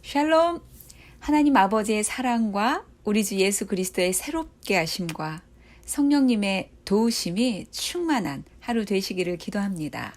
샬롬! 하나님 아버지의 사랑과 우리 주 예수 그리스도의 새롭게 하심과 성령님의 도우심이 충만한 하루 되시기를 기도합니다.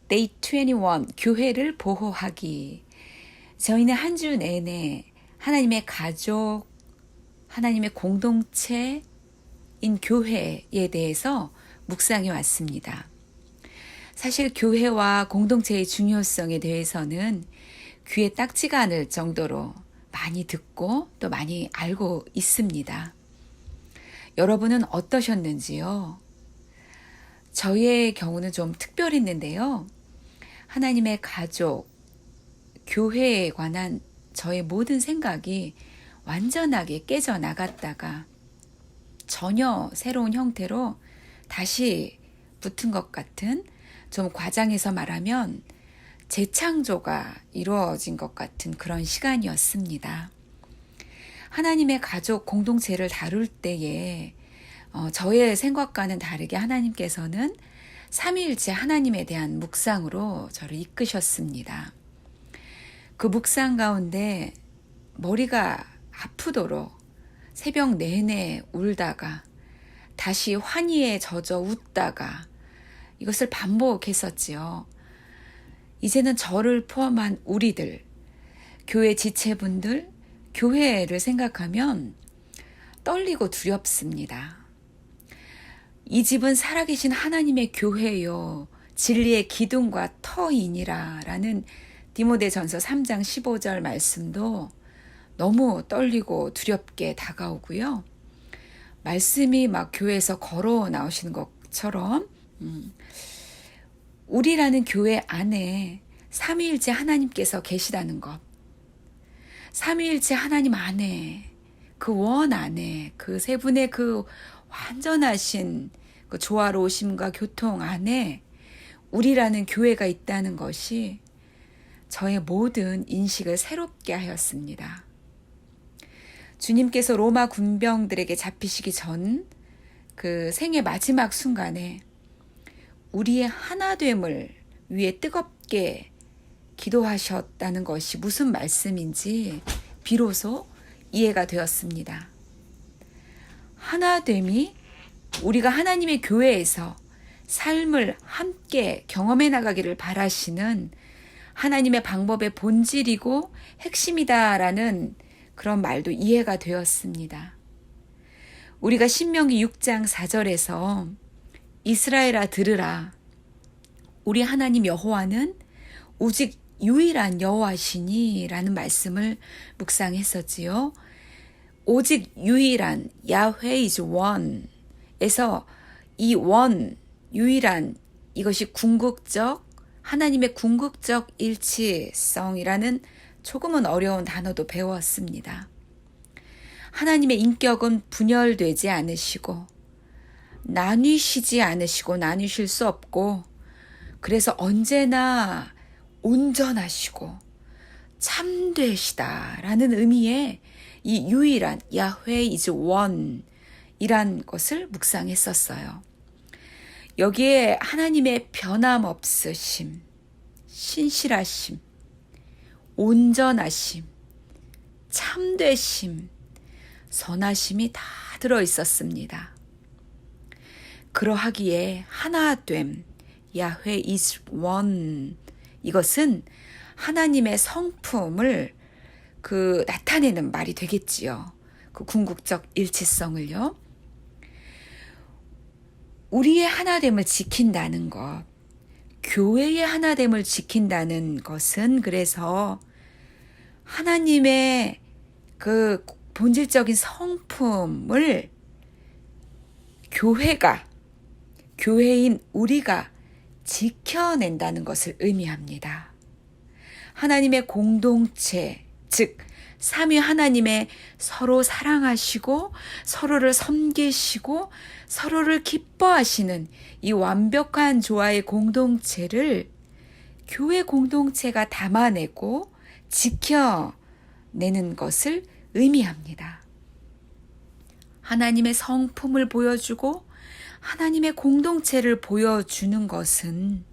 Day 21, 교회를 보호하기. 저희는 한 주 내내 하나님의 가족, 하나님의 공동체인 교회에 대해서 묵상해 왔습니다. 사실 교회와 공동체의 중요성에 대해서는 귀에 딱지가 않을 정도로 많이 듣고 또 많이 알고 있습니다. 여러분은 어떠셨는지요? 저의 경우는 좀 특별했는데요. 하나님의 가족, 교회에 관한 저의 모든 생각이 완전하게 깨져나갔다가 전혀 새로운 형태로 다시 붙은 것 같은, 좀 과장해서 말하면 재창조가 이루어진 것 같은 그런 시간이었습니다. 하나님의 가족 공동체를 다룰 때에 저의 생각과는 다르게 하나님께서는 삼위일체 하나님에 대한 묵상으로 저를 이끄셨습니다. 그 묵상 가운데 머리가 아프도록 새벽 내내 울다가 다시 환희에 젖어 웃다가 이것을 반복했었지요. 이제는 저를 포함한 우리들, 교회 지체분들, 교회를 생각하면 떨리고 두렵습니다. 이 집은 살아계신 하나님의 교회요, 진리의 기둥과 터이니라 라는 디모데전서 3장 15절 말씀도 너무 떨리고 두렵게 다가오고요. 말씀이 막 교회에서 걸어 나오시는 것처럼 우리라는 교회 안에 삼위일체 하나님께서 계시다는 것, 삼위일체 하나님 안에, 그 원 안에, 그 세 분의 그 완전하신 그 조화로우심과 교통 안에 우리라는 교회가 있다는 것이 저의 모든 인식을 새롭게 하였습니다. 주님께서 로마 군병들에게 잡히시기 전 그 생의 마지막 순간에 우리의 하나됨을 위해 뜨겁게 기도하셨다는 것이 무슨 말씀인지 비로소 이해가 되었습니다. 하나됨이 우리가 하나님의 교회에서 삶을 함께 경험해 나가기를 바라시는 하나님의 방법의 본질이고 핵심이다라는 그런 말도 이해가 되었습니다. 우리가 신명기 6장 4절에서 이스라엘아 들으라, 우리 하나님 여호와는 오직 유일한 여호와시니 라는 말씀을 묵상했었지요. 오직 유일한, 야훼 is one 에서 이 원, 유일한, 이것이 궁극적, 하나님의 궁극적 일치성이라는 조금은 어려운 단어도 배웠습니다. 하나님의 인격은 분열되지 않으시고 나뉘시지 않으시고 나뉘실 수 없고, 그래서 언제나 온전하시고 참되시다라는 의미의 이 유일한 야훼 is one 이란 것을 묵상했었어요. 여기에 하나님의 변함없으심, 신실하심, 온전하심, 참되심, 선하심이 다 들어있었습니다. 그러하기에 하나됨, 야훼 is one, 이것은 하나님의 성품을 나타내는 말이 되겠지요. 그 궁극적 일치성을요. 우리의 하나됨을 지킨다는 것, 교회의 하나됨을 지킨다는 것은 그래서 하나님의 그 본질적인 성품을 교회인 우리가 지켜낸다는 것을 의미합니다. 하나님의 공동체, 즉 삼위 하나님의 서로 사랑하시고 서로를 섬기시고 서로를 기뻐하시는 이 완벽한 조화의 공동체를 교회 공동체가 담아내고 지켜내는 것을 의미합니다. 하나님의 성품을 보여주고 하나님의 공동체를 보여주는 것은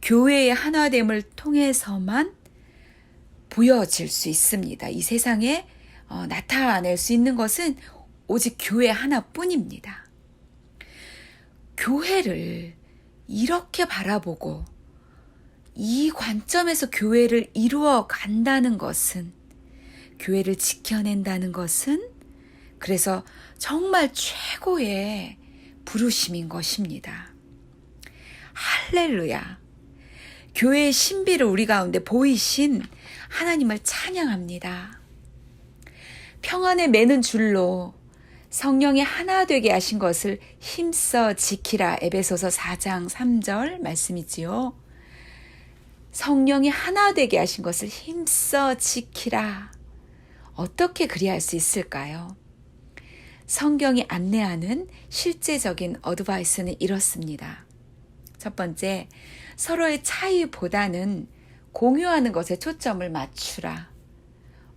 교회의 하나됨을 통해서만 보여질 수 있습니다. 이 세상에 나타낼 수 있는 것은 오직 교회 하나뿐입니다. 교회를 이렇게 바라보고 이 관점에서 교회를 이루어 간다는 것은, 교회를 지켜낸다는 것은 그래서 정말 최고의 부르심인 것입니다. 할렐루야. 교회의 신비를 우리 가운데 보이신 하나님을 찬양합니다. 평안에 매는 줄로 성령이 하나 되게 하신 것을 힘써 지키라. 에베소서 4장 3절 말씀이지요. 성령이 하나 되게 하신 것을 힘써 지키라. 어떻게 그리할 수 있을까요? 성경이 안내하는 실제적인 어드바이스는 이렇습니다. 첫 번째, 서로의 차이보다는 공유하는 것에 초점을 맞추라.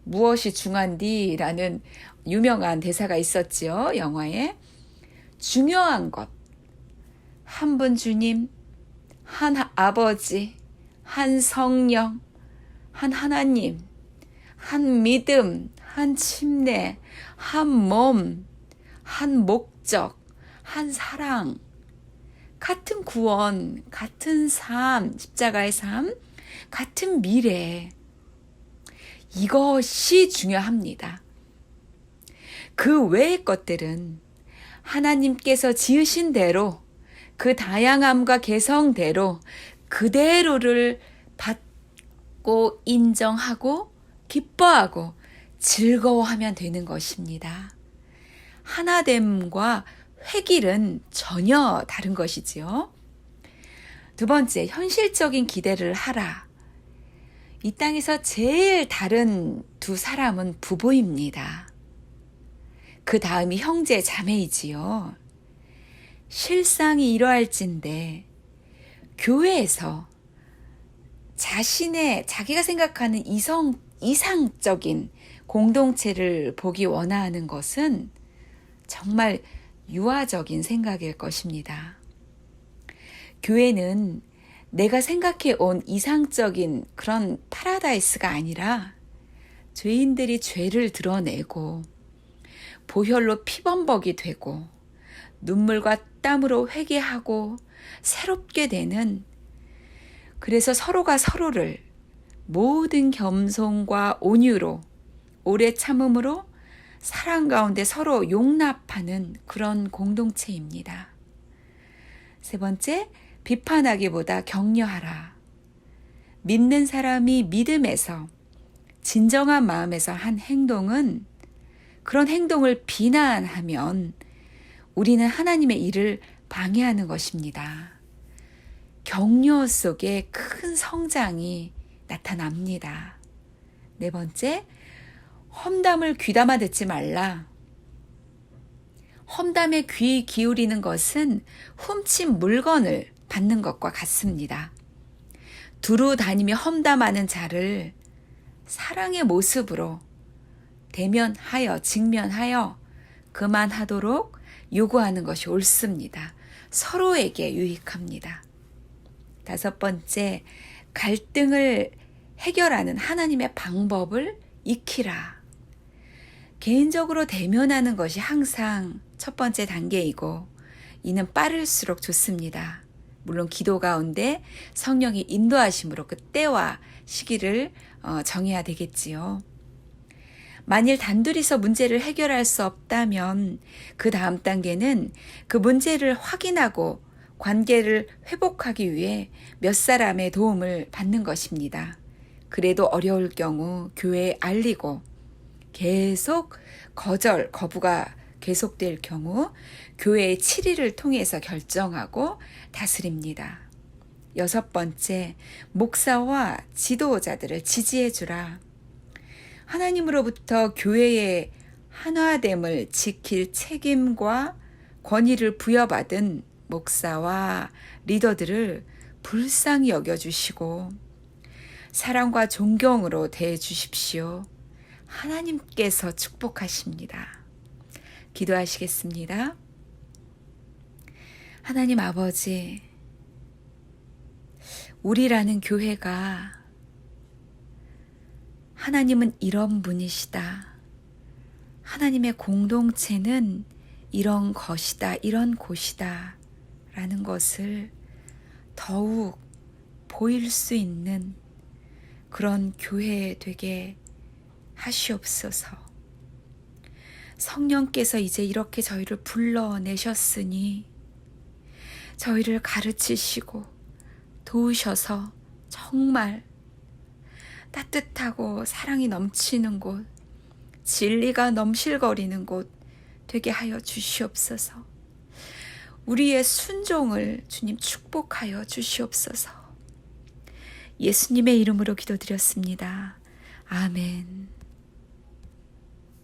무엇이 중요한디라는 유명한 대사가 있었지요, 영화에. 중요한 것, 한 분 주님, 한 아버지, 한 성령, 한 하나님, 한 믿음, 한 침례, 한 몸, 한 목적, 한 사랑, 같은 구원, 같은 삶, 십자가의 삶, 같은 미래. 이것이 중요합니다. 그 외의 것들은 하나님께서 지으신 대로, 그 다양함과 개성대로 그대로를 받고 인정하고 기뻐하고 즐거워하면 되는 것입니다. 하나됨과 획일은 전혀 다른 것이지요. 두 번째, 현실적인 기대를 하라. 이 땅에서 제일 다른 두 사람은 부부입니다. 그 다음이 형제 자매이지요. 실상이 이러할진대 교회에서 자기가 생각하는 이상적인 공동체를 보기 원하는 것은 정말 유아적인 생각일 것입니다. 교회는 내가 생각해 온 이상적인 그런 파라다이스가 아니라 죄인들이 죄를 드러내고 보혈로 피범벅이 되고 눈물과 땀으로 회개하고 새롭게 되는, 그래서 서로가 서로를 모든 겸손과 온유로 오래 참음으로 사랑 가운데 서로 용납하는 그런 공동체입니다. 세 번째, 비판하기보다 격려하라. 믿는 사람이 믿음에서 진정한 마음에서 한 행동은, 그런 행동을 비난하면 우리는 하나님의 일을 방해하는 것입니다. 격려 속에 큰 성장이 나타납니다. 네 번째, 험담을 귀담아 듣지 말라. 험담에 귀 기울이는 것은 훔친 물건을 받는 것과 같습니다. 두루 다니며 험담하는 자를 사랑의 모습으로 대면하여 직면하여 그만하도록 요구하는 것이 옳습니다. 서로에게 유익합니다. 다섯 번째, 갈등을 해결하는 하나님의 방법을 익히라. 개인적으로 대면하는 것이 항상 첫 번째 단계이고 이는 빠를수록 좋습니다. 물론 기도 가운데 성령이 인도하심으로 그 때와 시기를 정해야 되겠지요. 만일 단둘이서 문제를 해결할 수 없다면 그 다음 단계는 그 문제를 확인하고 관계를 회복하기 위해 몇 사람의 도움을 받는 것입니다. 그래도 어려울 경우 교회에 알리고 계속 거부가 계속될 경우 교회의 7일을 통해서 결정하고 다스립니다. 여섯 번째, 목사와 지도자들을 지지해 주라. 하나님으로부터 교회의 한화됨을 지킬 책임과 권위를 부여받은 목사와 리더들을 불쌍히 여겨주시고 사랑과 존경으로 대해 주십시오. 하나님께서 축복하십니다. 기도하시겠습니다. 하나님 아버지, 우리라는 교회가 하나님은 이런 분이시다. 하나님의 공동체는 이런 것이다, 이런 곳이다 라는 것을 더욱 보일 수 있는 그런 교회 되게 하시옵소서. 성령께서 이제 이렇게 저희를 불러내셨으니 저희를 가르치시고 도우셔서 정말 따뜻하고 사랑이 넘치는 곳, 진리가 넘실거리는 곳 되게 하여 주시옵소서. 우리의 순종을 주님 축복하여 주시옵소서. 예수님의 이름으로 기도드렸습니다. 아멘.